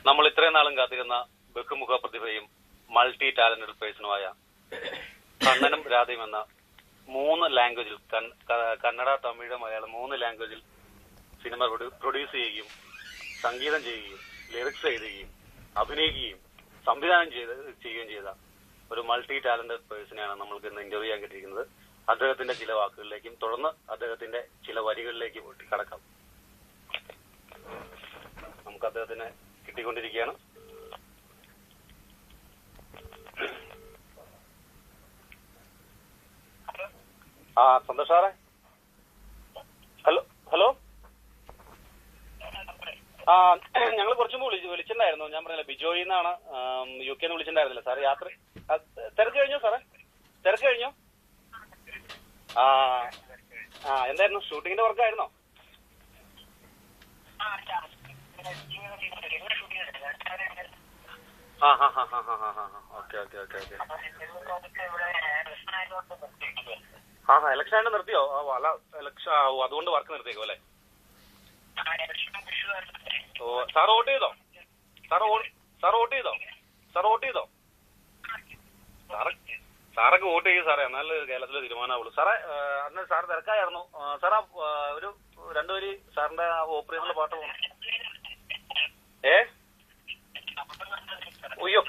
നമ്മൾ ഇത്രയും നാളും കാത്തിരുന്ന ബഹുമുഖ പ്രതിഭയും മൾട്ടി ടാലന്റഡ് പേഴ്സണുമായ കണ്ണനും രാധയും എന്ന 3 ലാംഗ്വേജിൽ കന്നഡ, തമിഴ്, മലയാളം 3 ലാംഗ്വേജിൽ സിനിമ പ്രൊഡ്യൂസ് ചെയ്യുകയും സംഗീതം ചെയ്യുകയും ലിറിക്സ് എഴുതുകയും അഭിനയിക്കുകയും സംവിധാനം ചെയ്യുകയും ചെയ്ത ഒരു മൾട്ടി ടാലന്റഡ് പേഴ്സണെയാണ് നമ്മൾക്ക് ഇന്ന് ഇന്റർവ്യൂ ചെയ്യാൻ കിട്ടിയിരിക്കുന്നത്. അദ്ദേഹത്തിന്റെ ചില വാക്കുകളിലേക്കും തുടർന്ന് അദ്ദേഹത്തിന്റെ ചില വരികളിലേക്കും കടക്കാം. നമുക്ക് അദ്ദേഹത്തിനെ കിട്ടിക്കൊണ്ടിരിക്കുകയാണ്. സന്തോഷ് സാറേ, ഹലോ. ഞങ്ങൾ കുറച്ചു മുമ്പ് വിളിച്ചിട്ടുണ്ടായിരുന്നു. ഞാൻ പറഞ്ഞില്ല, ബിജോയി എന്നാണ്, UK നിന്ന് വിളിച്ചിട്ടുണ്ടായിരുന്നില്ല സാർ. യാത്ര തിരക്ക് കഴിഞ്ഞോ സാറേ? തിരക്ക് കഴിഞ്ഞോ? എന്തായിരുന്നു, ഷൂട്ടിങ്ങിന്റെ വർക്കായിരുന്നോ? ഓക്കെ. ഇലക്ഷൻ ആയിട്ട് നിർത്തിയോ? അല്ല, ഇലക്ഷൻ അതുകൊണ്ട് വർക്ക് നിർത്തിയേക്കോ അല്ലേ? ഓ, സാർ വോട്ട് ചെയ്തോ? സാറൊക്കെ വോട്ട് ചെയ്യും സാറേ, എന്നാലും കേരളത്തിലെ തീരുമാനമാവുള്ളൂ സാറേ. അന്ന് സാർ തിരക്കായിരുന്നു സാറാ. ഒരു 2 വരി സാറിന്റെ ഓപ്പറേഷനിലെ പാട്ട് പോകണം.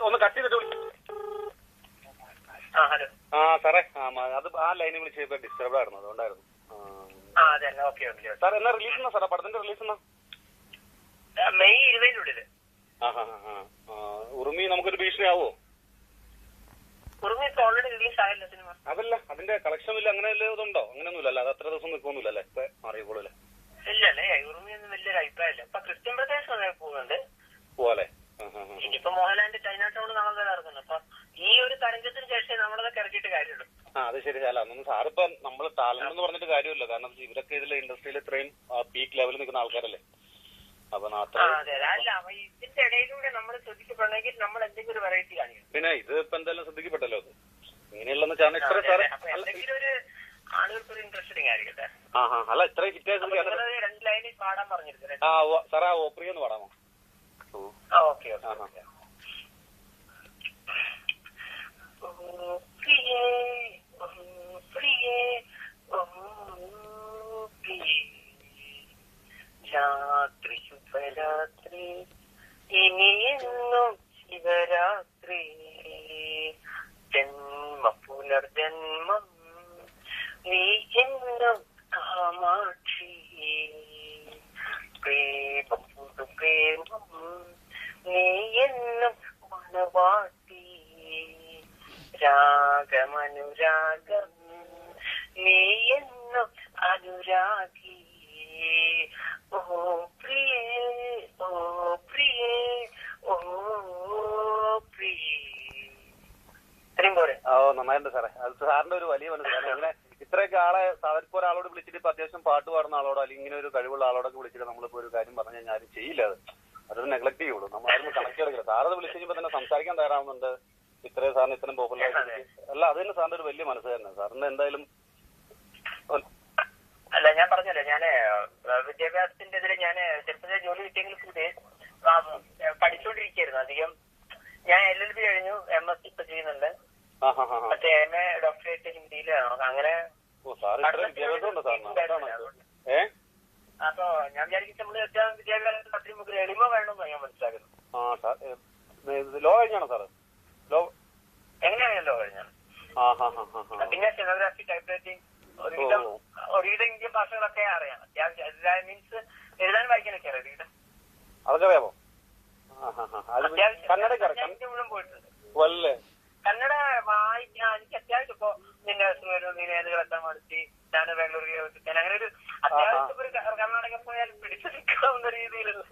ഒന്ന് കട്ട് ചെയ്തിട്ട് സാറേ. അത് ആ ലൈനിൽ വിളിച്ചപ്പോ ഡിസ്റ്റർബ് ആയിരുന്നു, അതുകൊണ്ടായിരുന്നു. സാർ എന്നാ റിലീസ് എന്നാ സാറാ? പടത്തിന്റെ റിലീസ് എന്നാ? മെയ് 20 ഉറുമി നമുക്കൊരു ഭീഷണിയാവോ? ഉറുമി ഓൾറെഡി റിലീസ് ആയല്ലോ സിനിമ. അതല്ല, അതിന്റെ കളക്ഷൻ ഇല്ല, അങ്ങനെ ഇതുണ്ടോ? അങ്ങനെയൊന്നുമില്ല അല്ലേ? അത് അത്ര ദിവസം നിൽക്കൊന്നുമില്ല അല്ലേ? മാറിയോളൂല്ലേ? ഇല്ലല്ലേ, ഉറുമി ഒന്നും വലിയൊരു അഭിപ്രായമില്ല. ഇപ്പൊ ക്രിസ്ത്യൻ ബ്രദേഴ്സ് പോകുന്നുണ്ട് പോലെ. ഇനിയിപ്പോ മോഹൻലാലിന്റെ ചൈന ടൗൺ നാളെ ഇറങ്ങുന്നു. അപ്പൊ ഈ ഒരു തരംഗത്തിന് ശേഷം നമ്മളതൊക്കെ ഇറക്കിയിട്ട് കാര്യമുള്ളൂ. അത് ശരി. അല്ല, സാറിപ്പം നമ്മൾ ടാലന്റ് എന്ന് പറഞ്ഞിട്ട് കാര്യമില്ല. കാരണം ഇവരൊക്കെ ഇതിലെ ഇൻഡസ്ട്രിയിൽ ഇത്രയും പീക്ക് ലെവലിൽ നിൽക്കുന്ന ആൾക്കാരല്ലേ. അപ്പൊ ഇതിന്റെ ഇടയിലൂടെ നമ്മൾ ശ്രദ്ധിക്കപ്പെടണമെങ്കിൽ നമ്മൾ എന്തെങ്കിലും ഒരു വെറൈറ്റി കാണിക്കണം. പിന്നെ ഇത് ഇപ്പൊ എന്തായാലും ശ്രദ്ധിക്കപ്പെട്ടല്ലോ. അത് ഇങ്ങനെയുള്ള ചാനൽ ഇത്ര സാറേ എന്തെങ്കിലും ഒരു ആളുകൾക്ക് ഒരു ഇൻട്രസ്റ്റിംഗ് ആയിരിക്കട്ടെ. അല്ല, ഇത്ര ഹിറ്റായി 2 ലൈനിൽ പാടാൻ പറഞ്ഞിരുന്നു. സാറേ, ആ ഓപ്പറി ഒന്ന് പാടാമോ? ഓക്കെ. രാത്രി ശുഭരാത്രി, ഇനിയെന്നും ശിവരാത്രി, ജന്മ പുനർജന്മം നീ എന്നും കാമാക്ഷി, പ്രേമം പുതുപ്രേമം നീ എന്നും മണവാട്ടി, രാഗമനുരാഗം നീ എന്നും അനുരാഗി, ഓ പ്രിയേ ഓ പ്രിയേ ഓ പ്രിയേ. ഇത്രയും പോരെ? നന്നായിട്ടുണ്ട് സാറേ. അത് സാറിന്റെ ഒരു വലിയ മനസ്സിലാണ്. അങ്ങനെ ഇത്രയൊക്കെ ആളെ സാധാരണ ഒരാളോട് വിളിച്ചിട്ട് ഇപ്പൊ അത്യാവശ്യം പാട്ട് പാടുന്ന ആളോടോ അല്ലെങ്കിൽ ഇങ്ങനെ ഒരു കഴിവുള്ള ആളോടൊക്കെ വിളിച്ചിട്ട് നമ്മളിപ്പോ ഒരു കാര്യം പറഞ്ഞു കഴിഞ്ഞാൽ ആരും ചെയ്യില്ല. അതൊരു നെഗ്ലക്ട് ചെയ്യുള്ളൂ. നമ്മളാരും കണക്ട് എടുക്കില്ല. സാറത് വിളിച്ചു കഴിഞ്ഞപ്പോ തന്നെ സംസാരിക്കാൻ തയ്യാറാവുന്നുണ്ട്. ഇത്രയും സാറിന് ഇത്രയും പോപ്പുലർ അല്ല, അത് തന്നെ സാറിന്റെ ഒരു വലിയ മനസ്സ് തന്നെ. സാറിന് എന്തായാലും അല്ല, ഞാൻ പറഞ്ഞല്ലോ, ഞാന് വിദ്യാഭ്യാസത്തിന്റെ ഇതിൽ ഞാൻ ചെറുപ്പത്തിൽ ജോലി കിട്ടിയെങ്കിലും കൂടി പഠിച്ചുകൊണ്ടിരിക്കുകയായിരുന്നു അധികം. ഞാൻ LLB കഴിഞ്ഞു, MSc ഇപ്പൊ ചെയ്യുന്നുണ്ട്. മറ്റേ MA ഡോക്ടറേറ്റ് ഹിന്ദിയിലാണ്. അങ്ങനെ അപ്പൊ ഞാൻ വിചാരിക്കും നമ്മള് വിദ്യാഭ്യാസം അത്രയും നമുക്ക് എളിമ വേണമെന്ന് ഞാൻ മനസ്സിലാക്കുന്നു. ലോ കഴിഞ്ഞാണോ സാറ്? എങ്ങനെയാണ് ലോ കഴിഞ്ഞാണ്? പിന്നെ സ്റ്റെനോഗ്രാഫി, ടൈപ്പ് റൈറ്റിംഗ്, ഒരുവിധം ഇന്ത്യൻ ഭാഷകളൊക്കെ അറിയാം. അത്യാവശ്യം മീൻസ് എഴുതാൻ വായിക്കാനൊക്കെ അറിയാം. ഒരുവിധം അതൊക്കെ അറിയാമോ? മുഴുവൻ പോയിട്ടുണ്ട്. കന്നഡ വായിക്കാൻ എനിക്ക് അത്യാവശ്യം. ഇപ്പൊ നിന്നെ നീനേതുകളെത്താൻ മടുത്തി, ഞാൻ ബാംഗ്ലൂർ ഞാൻ അങ്ങനെ ഒരു അത്യാവശ്യം ഒരു കർണാടക പോയാൽ പിടിച്ചു നിൽക്കാവുന്ന രീതിയിലുള്ള.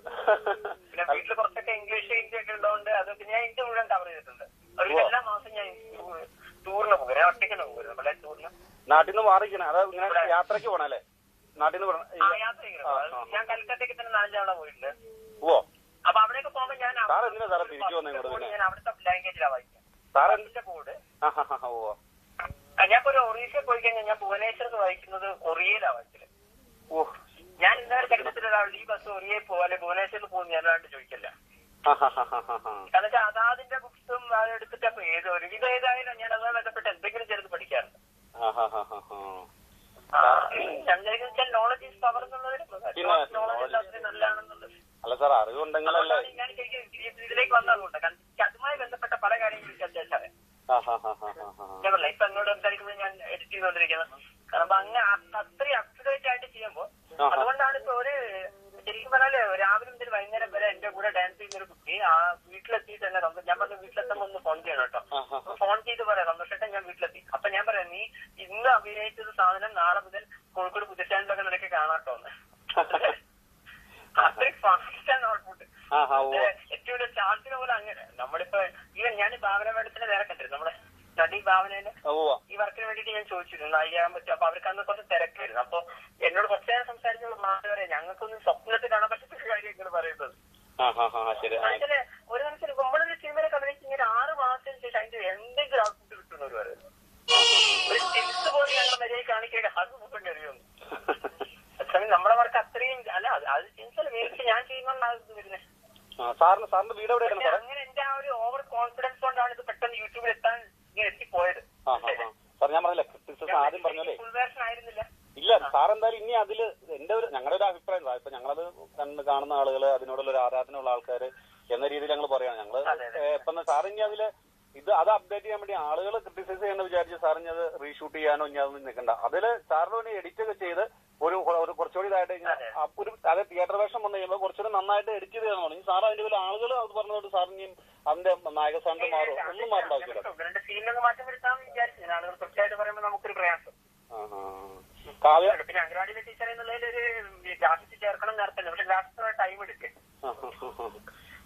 പിന്നെ വീട്ടിൽ കുറച്ചൊക്കെ ഇംഗ്ലീഷ് ഹിന്ദി ഒക്കെ ഉള്ളതുകൊണ്ട് അതൊക്കെ ഞാൻ ഇന്ത്യ മുഴുവൻ കവർ ചെയ്തിട്ടുണ്ട്. ഒരു എല്ലാ മാസം ഞാൻ ടൂറിന് പോകും. ഞാൻ ഒറ്റയ്ക്കാണ് പോകുന്നത്. വളരെ ടൂറിന് നാട്ടിൽ നിന്ന് മാറിക്കണം. അത് ഇങ്ങനെ യാത്രക്ക് പോണല്ലേ? നാട്ടിൽ നിന്ന് യാത്ര ചെയ്യണം. ഞാൻ കൽക്കട്ടയ്ക്ക് തന്നെ 4 തവണ പോയിട്ടുണ്ട്. അപ്പൊ അവിടെയൊക്കെ പോകുമ്പോ ഞാൻ അവിടുത്തെ ലാംഗ്വേജിലാണ് വായിക്കാം. ബോർഡ് ഞാൻ ഒരു ഒറീസ പോയി കഴിഞ്ഞാൽ ഞാൻ ഭുവനേശ്വർ വായിക്കുന്നത് ഒറിയയിലാണ് വായിച്ചത്. ഞാൻ ഇന്നലെ ചരിത്രത്തിൽ ഒരാൾ ഈ ബസ് ഒറിയയിൽ പോകാൻ ഭുവനേശ്വറിൽ പോകുന്നു ഞാൻ ചോദിക്കില്ല. കാരണം വെച്ചാൽ അതാതിന്റെ ബുക്സും എടുത്തിട്ട് അപ്പൊ ഒരുവിധം ഏതായാലും ഞാൻ അതുമായി ബന്ധപ്പെട്ട് എന്തെങ്കിലും ചെറുത് പഠിക്കാറുണ്ട്. വെച്ചാൽ നോളജ് ഈസ് പവർ എന്നുള്ളതിന് നോളജ് അത്രയും നല്ലതാണെന്നുള്ളത്. ഞാൻ ഇതിലേക്ക് വന്നതുകൊണ്ട് കാരണം അതുമായി ബന്ധപ്പെട്ട പല കാര്യങ്ങളും ചർച്ച അറിയാം. ഞാൻ പറഞ്ഞ ഇപ്പൊ എന്നോട് സംസാരിക്കുമ്പോൾ ഞാൻ എഡിറ്റ് ചെയ്തുകൊണ്ടിരിക്കുന്നത്. കാരണം അങ്ങനെ അത്രയും അപ്ഡേറ്റ് ആയിട്ട് ചെയ്യുമ്പോൾ അതുകൊണ്ടാണ് ഇപ്പൊ ഒരു ശരിക്കും പറഞ്ഞാല് രാവിലെ മുതൽ വൈകുന്നേരം വരെ എന്റെ കൂടെ ഡാൻസ് ചെയ്യുന്ന ഒരു കുട്ടി ആ വീട്ടിലെത്തിയിട്ട് തന്നെ ഞാൻ പറഞ്ഞു വീട്ടിലെത്തുമ്പോൾ ഒന്ന് ഫോൺ ചെയ്യണം കേട്ടോ. ഫോൺ ചെയ്ത് പറയാം സന്തോഷമായിട്ട് ഞാൻ വീട്ടിലെത്തി. അപ്പൊ ഞാൻ പറയാം നീ ഇന്ന് അഭിനയിച്ചത് സാധനം നാളെ മുതൽ കോഴിക്കോട് പുതുച്ചാനിലൊക്കെ നിനക്ക് കാണാട്ടോന്ന്. അത്രയും ഫാസ്റ്റാണ് ഔട്ട്പുട്ട്. ഏറ്റവും വലിയ ചാർജിനെ പോലെ അങ്ങനെ നമ്മളിപ്പോ ഈവൻ ഞാൻ ഭാവന മേഡത്തിന്റെ നേരെ കണ്ടിരുന്നു. നമ്മുടെ നടി ഭാവനേനെ ഈ വർക്കിന് വേണ്ടിയിട്ട് ഞാൻ ചോദിച്ചിരുന്നു നായികയാകാൻ പറ്റും. അപ്പൊ അവർക്ക് അന്ന് കുറച്ച് തിരക്കായിരുന്നു. അപ്പൊ എന്നോട് കുറച്ചു നേരം സംസാരിച്ച മാറി ഞങ്ങൾക്കൊന്നും സ്വപ്നത്തിൽ കാണാൻ പറ്റാത്ത കാര്യങ്ങൾ പറയുന്നത്. ഒരു മനസ്സിൽ നമ്മളൊരു സിനിമയിലൊക്കെ അഭിനയിച്ച് ഇങ്ങനെ 6 മാസത്തിന് ശേഷം അതിന്റെ എന്തെങ്കിലും ഔട്ട്പുട്ട് കിട്ടുന്നവർ പറയുന്നത് ഒരു സ്റ്റിൽസ് പോലെ ഞങ്ങൾ മര്യാദ കാണിക്കേണ്ട അത് നോക്കേണ്ടി അറിയുന്നു. അതേസമയം നമ്മുടെ വർക്ക് അത്രയും അല്ല അത് സ്റ്റിൽസ് മേടിച്ച് ഞാൻ ചെയ്യുന്നതാണ് വരുന്നത്. അങ്ങനെ എന്റെ ആ ഒരു ഓവർ കോൺഫിഡൻസ് കൊണ്ടാണ് ഇത് പെട്ടെന്ന് യൂട്യൂബിൽ എത്താൻ ഇങ്ങനെ എത്തിപ്പോയത്. ഞാൻ പറഞ്ഞില്ലേ ആദ്യം പറഞ്ഞല്ലേ ഫുൾ വേർഷൻ ആയിരുന്നില്ല. ഇല്ല സാർ എന്തായാലും ഇനി അതില് എന്റെ ഞങ്ങളുടെ ഒരു അഭിപ്രായം ഇപ്പൊ ഞങ്ങളത് കാണുന്ന ആളുകള് അതിനോടുള്ള ഒരു ആരാധനയുള്ള ആൾക്കാര് എന്ന രീതിയിൽ ഞങ്ങൾ പറയാണ്. ഞങ്ങള് ഇപ്പം സാർ ഇനി അതില് അത് അപ്ഡേറ്റ് ചെയ്യാൻ വേണ്ടി ആളുകൾ ക്രിട്ടിസൈസ് ചെയ്യാന്ന് വിചാരിച്ച് സാർ ഇനി അത് റീഷൂട്ട് ചെയ്യാനോ ഇനി അതൊന്നും നിൽക്കണ്ട. അതില് സാറിന് എഡിറ്റ് ഒക്കെ ചെയ്ത് ഒരു കുറച്ചുകൂടി ഇതായിട്ട് ഒരു അതായത് തിയേറ്റർ വേഷം വന്നു കഴിയുമ്പോൾ കുറച്ചുകൂടി നന്നായിട്ട് എഡിറ്റ് ചെയ്ത് തരണം. ഇനി സാർ അതിന്റെ ആളുകൾ അത് പറഞ്ഞുകൊണ്ട് സാറിനെയും അതിന്റെ നായക സ്ഥാനത്ത് മാറും ഒന്നും മാറേണ്ട ആവശ്യമില്ല. സീനിലൊക്കെ മാറ്റം വരുത്താമെന്ന് വിചാരിച്ചു ആളുകൾ തീർച്ചയായിട്ടും പറയുമ്പോൾ നമുക്കൊരു പ്രയാസം. പിന്നെ അംഗൻവാടിയിലെ ടീച്ചർ എന്നുള്ളതിൽ ഒരു ഗ്രാഫിക്സ് ചേർക്കണം നേരത്തെ. പക്ഷെ ഗ്രാഫിക്സ് ടൈം എടുക്കും.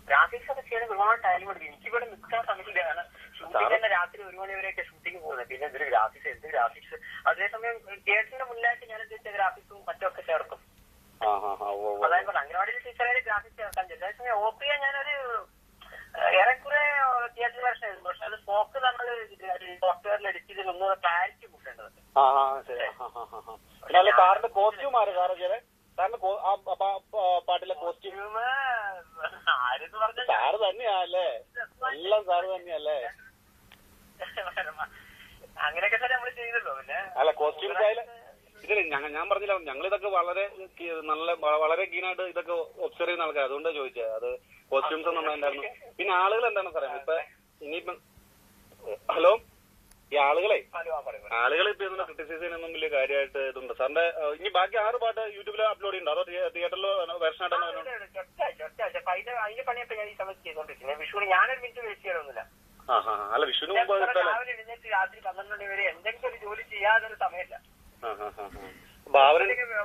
ഗ്രാഫിക്സ് ഒക്കെ ചെയ്യാൻ ഒരുപാട് ടൈം എടുക്കും. എനിക്കിവിടെ നിൽക്കാൻ സമയത്തിലാണ് ഷൂട്ടിംഗ് തന്നെ രാത്രി 1 മണി വരെയൊക്കെ ഷൂട്ടിംഗ് പോകുന്നത്. പിന്നെ എന്തൊരു ഗ്രാഫിക്സ് എന്ത് ഗ്രാഫിക്സ്. അതേസമയം തിയേറ്ററിന്റെ മുന്നിലായിട്ട് ഞാൻ എന്ത് ഗ്രാഫിക്സും മറ്റൊക്കെ ചേർക്കും. അതായത് അംഗൻവാടിയിലെ ടീച്ചറെ ഗ്രാഫിക്സ് ചേർക്കാൻ ചെയ്തു. അതേസമയം ഓപ്പിയ ഞാനൊരു ഏറെക്കുറെ തിയേറ്റർ വേർഷൻ ആയിരുന്നു. പക്ഷെ അത് സ്പോക്ക് നമ്മൾ സോഫ്റ്റ്വെയറിൽ എഡിറ്റ് ചെയ്ത് ഒന്നുകൂടെ ക്ലാരിറ്റി കൂട്ടേണ്ടത്. സാറിന്റെ കോസ്റ്റ്യൂം പാട്ടിലെ കോസ്റ്റ്യൂം ആരെന്ന് പറഞ്ഞ സാറ് തന്നെയല്ലേ? എല്ലാം സാറ് തന്നെയല്ലേ? അങ്ങനെയൊക്കെ തന്നെ നമ്മൾ ചെയ്തല്ലോ. പിന്നെ അല്ല കോസ്റ്റ്യൂംസ് ആയാലും ഇതില് ഞാൻ പറഞ്ഞില്ല ഞങ്ങളിതൊക്കെ വളരെ കീനായിട്ട് ഇതൊക്കെ ഒബ്സർവ് ചെയ്യുന്ന ആൾക്കാർ. അതുകൊണ്ടാണ് ചോദിച്ചത്. അത് കോസ്റ്റ്യൂംസ് ഒന്നും ഉണ്ടായിരുന്നു. പിന്നെ ആളുകൾ എന്താണ് പറയുന്നത് ഇപ്പൊ ഇനിയിപ്പം ഹലോ ഈ ആളുകളെ ഇപ്പൊ ഇതിനെ ക്രിട്ടിസൈസ് ചെയ്യാനൊന്നും വലിയ കാര്യമായിട്ട് ഇതുണ്ട്. സാറിന്റെ ഇനി ബാക്കി 6 പാട്ട് യൂട്യൂബിൽ അപ്ലോഡ് ചെയ്യുന്നുണ്ടോ അതോ തിയേറ്ററിലോ വേർഷൻ ആയിട്ടാണ്? അതിന്റെ പണിയൊക്കെ ഞാൻ ഈ സമയത്ത് ചെയ്തോണ്ടിരിക്കുന്നത്. വിഷുവിന് ഞാനൊരു മിനിറ്റ് വേസ്റ്റ് ചെയ്യാനൊന്നുമില്ല. അല്ല വിഷുവിന് മുമ്പ് രാവിലെ എഴുന്നേറ്റ് രാത്രി 12 മണി വരെ എന്തെങ്കിലും ഒരു ജോലി ചെയ്യാതൊരു സമയമില്ല.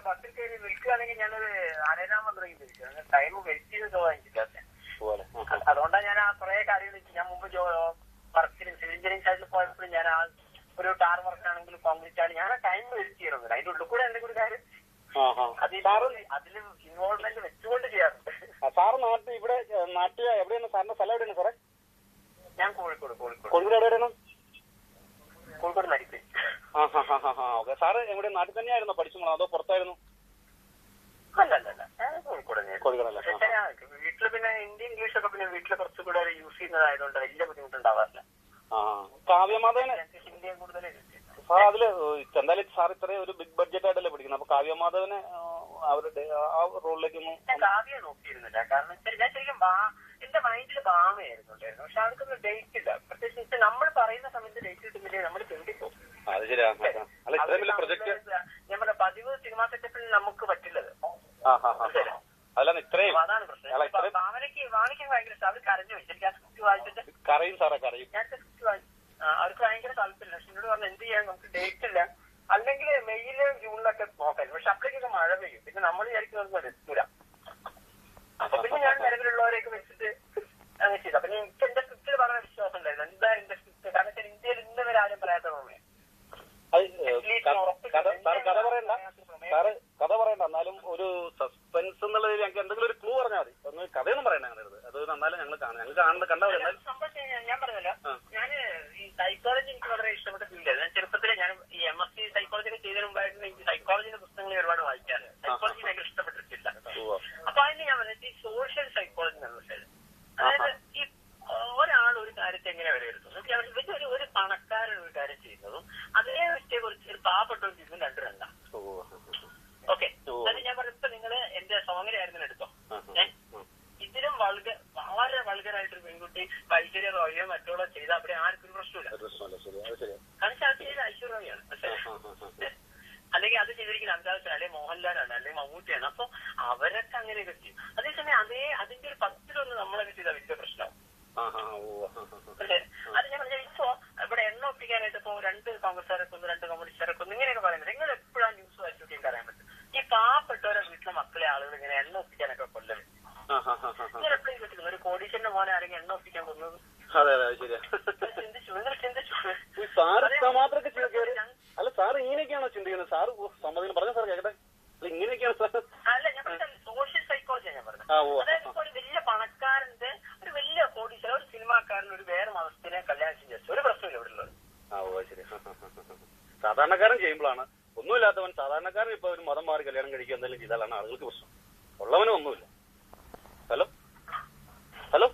ബസ്സിൽ കയറി നിൽക്കുകയാണെങ്കിൽ ഞാനൊരു അരരാമം തുടങ്ങിയിരിക്കും. ടൈം വെയിറ്റ് ചെയ്ത് തോന്നില്ല. അതുകൊണ്ടാണ് ഞാൻ ആ കുറെ കാര്യങ്ങൾ ഞാൻ മുമ്പ് വർക്കിലും സിവിൽ എഞ്ചിനീയറിംഗ് സൈഡിൽ പോയപ്പോഴും ഞാൻ ആ ഒരു ടാർ വർക്കാണെങ്കിലും കോൺക്രീറ്റ് ആണ് ഞാൻ ആ ടൈം വെയിറ്റ് ചെയ്യണമെന്നില്ല. അതിന്റെ ഉള്ളിൽ കൂടെ എന്തെങ്കിലും കാര്യം അതിൽ ഇൻവോൾവ്മെന്റ് വെച്ചുകൊണ്ട് ചെയ്യാറുണ്ട്. സാറ് ഇവിടെ നാട്ടിൽ എവിടെയാണ് സാറിന്റെ സ്ഥലം എവിടെയാണ് സാറേ? ഞാൻ കോഴിക്കോട് എവിടെയാണ്? കോഴിക്കോട് നരിപ്പേ. ഓക്കെ. സാറ് എവിടെ നാട്ടിൽ തന്നെയായിരുന്നോ പഠിച്ചു അതോ പുറത്തായിരുന്നു? അല്ല കോഴിക്കോടല്ലേ. വീട്ടില് പിന്നെ ഹിന്ദി ഇംഗ്ലീഷൊക്കെ പിന്നെ വീട്ടില് കുറച്ചുകൂടെ യൂസ് ചെയ്യുന്നതായതുകൊണ്ട് വലിയ ബുദ്ധിമുട്ടുണ്ടാവാറില്ല. കാവ്യമാധവന് ഹിന്ദിയെ കൂടുതൽ സാർ അതില് എന്തായാലും സാർ ഇത്രയും ഒരു ബിഗ് ബഡ്ജറ്റ് ആയിട്ടല്ലേ പഠിക്കുന്നത്. അപ്പൊ കാവ്യമാധവന് അവരുടെ ആ റോളിലേക്കൊന്നും കാവ്യ നോക്കിയിരുന്നില്ല. കാരണം ഞാൻ ശരിക്കും എന്റെ മൈൻഡിൽ ഭാമയായിരുന്നു. പക്ഷെ അവർക്കൊന്നും ഡേറ്റ് ഇല്ല. പ്രത്യേകിച്ച് നമ്മൾ പറയുന്ന സമയത്ത് ഡേറ്റ് കിട്ടുന്നില്ലേ നമ്മൾ ചിന്തിക്കും. അത് ശരിയാ. നമ്മുടെ പതിവ് സിനിമാ സെറ്റപ്പിൽ നമുക്ക് പറ്റില്ലത്. അതാണ് പ്രശ്നം. ഭാവനയ്ക്ക് ഭയങ്കര ഇഷ്ടം. അവർ കരഞ്ഞു വെച്ചിട്ട് ആ സ്ക്രിപ്റ്റ് വായിച്ചിട്ട് കരയും സാറേ കരയും. ഞാൻ സ്ക്രിപ്റ്റ് വായിച്ചു. അവർക്ക് ഭയങ്കര താല്പര്യമില്ല. പക്ഷെ എന്നോട് പറഞ്ഞാൽ എന്ത് ചെയ്യാൻ നമുക്ക് ഡേറ്റ് ഇല്ല. അല്ലെങ്കിൽ മെയ്യില് ജൂണിലൊക്കെ നോക്കാം. പക്ഷെ അപ്പോഴേക്കൊക്കെ മഴ പെയ്യും. പിന്നെ നമ്മൾ വിചാരിക്കുന്നത് എത്തൂല. അപ്പൊ പിന്നെ ഞാൻ നിലവിലുള്ളവരെയൊക്കെ വെച്ചിട്ട് അങ്ങനെ ചെയ്തു. അപ്പൊ എനിക്ക് എന്റെ സ്ക്രിപ്റ്റിൽ വളരെ വിശ്വാസം ഉണ്ടായിരുന്നു. എന്താ എന്റെ സ്ക്രിപ്റ്റ്. കാരണം വെച്ചാൽ ഇന്ത്യയിൽ ഇന്ന് വരെ ആരും പറയാത്ത ഓർമ്മയാണ്. കഥ പറയണ്ട. എന്നാലും ഒരു സസ്പെൻസ് എന്നുള്ളത് ഞങ്ങൾക്ക് എന്തെങ്കിലും ഒരു ക്ലൂ പറഞ്ഞാൽ മതി. ഒന്ന് കഥയൊന്നും പറയണ്ട. അങ്ങനെ അത് എന്നാലും ഞങ്ങൾ ഞാൻ പറഞ്ഞല്ലോ ഞാൻ ഈ സൈക്കോളജി എനിക്ക് വളരെ ഇഷ്ടപ്പെട്ട ഫീൽഡായിരുന്നു. ഞാൻ ചെറുപ്പത്തിലെ ഞാൻ ഈ MSc സൈക്കോളജി ഒക്കെ ചെയ്തതിന് മുമ്പായിട്ട് എനിക്ക് സൈക്കോളജിന്റെ പുസ്തകങ്ങൾ ഒരുപാട് വായിക്കാറ്. സൈക്കോളജി ഭയങ്കര ഇഷ്ടപ്പെട്ടിട്ടില്ല. ചെയ്തിരിക്കുന്ന അമിതാഭ് അല്ലെങ്കിൽ മോഹൻലാലാണ് അല്ലെങ്കിൽ മമ്മൂട്ടിയാണ്. അപ്പൊ അവരൊക്കെ അങ്ങനെയൊക്കെ ചെയ്യും. അതേസമയം അതിന്റെ ഒരു 10-1 നമ്മളൊക്കെ ചെയ്ത വലിയ പ്രശ്നമാണ്. അത് ഞാൻ പറഞ്ഞാൽ ഇപ്പോ ഇവിടെ എണ്ണ ഒപ്പിക്കാനായിട്ട് ഇപ്പൊ 2 കോൺഗ്രസ്സുകാരെ കൊന്നു 2 കമ്മ്യൂണിസ്റ്റുകാരെ കൊന്നു ഇങ്ങനെയൊക്കെ പറയുന്നത് നിങ്ങൾ എപ്പോഴാണ് ന്യൂസ് വായിച്ചൊക്കെ എനിക്ക് അറിയാൻ പറ്റും. ഈ പാവപ്പെട്ടവരെ വീട്ടിലെ മക്കളെ ആളുകൾ ഇങ്ങനെ എണ്ണ ഒപ്പിക്കാനൊക്കെ കൊല്ലം നിങ്ങൾ എപ്പോഴും കേട്ടില്ല ഒരു കോടീശ്വരന്റെ മോനെ ആരെങ്കിലും എണ്ണ ഒപ്പിക്കാൻ കൊന്നത്? അതെ അതെ ശരിയാ. അല്ല സാർ ഇങ്ങനെയൊക്കെയാണോ ചിന്തിക്കുന്നത്? സാർ സമ്മതിക്കണം പറഞ്ഞ സാർ കേട്ടെ. അല്ല ഇങ്ങനെയൊക്കെയാണ് സാർ. അല്ല ഞാൻ പറഞ്ഞത് സോഷ്യൽ സൈക്കോളജിയാണ് ഞാൻ പറഞ്ഞത്. അതായത് ഇപ്പൊ ഒരു വലിയ പണക്കാരന്റെ ഒരു വലിയ കോടീശ്വരൻ ഒരു സിനിമാക്കാരൻ ഒരു വേറെ മതസ്ഥിനെ കല്യാണം ചെയ്തു ഒരു പ്രശ്നമില്ല ഇവിടെ ഉള്ളത്. ശരി. സാധാരണക്കാരൻ ചെയ്യുമ്പോഴാണ് ഒന്നുമില്ലാത്തവൻ സാധാരണക്കാരൻ ഇപ്പൊ ഒരു മതം മാറി കല്യാണം കഴിക്കുക എന്തെങ്കിലും ചെയ്താലാണ് ആളുകൾക്ക് പ്രശ്നം. ഉള്ളവനും ഒന്നുമില്ല. Hello hello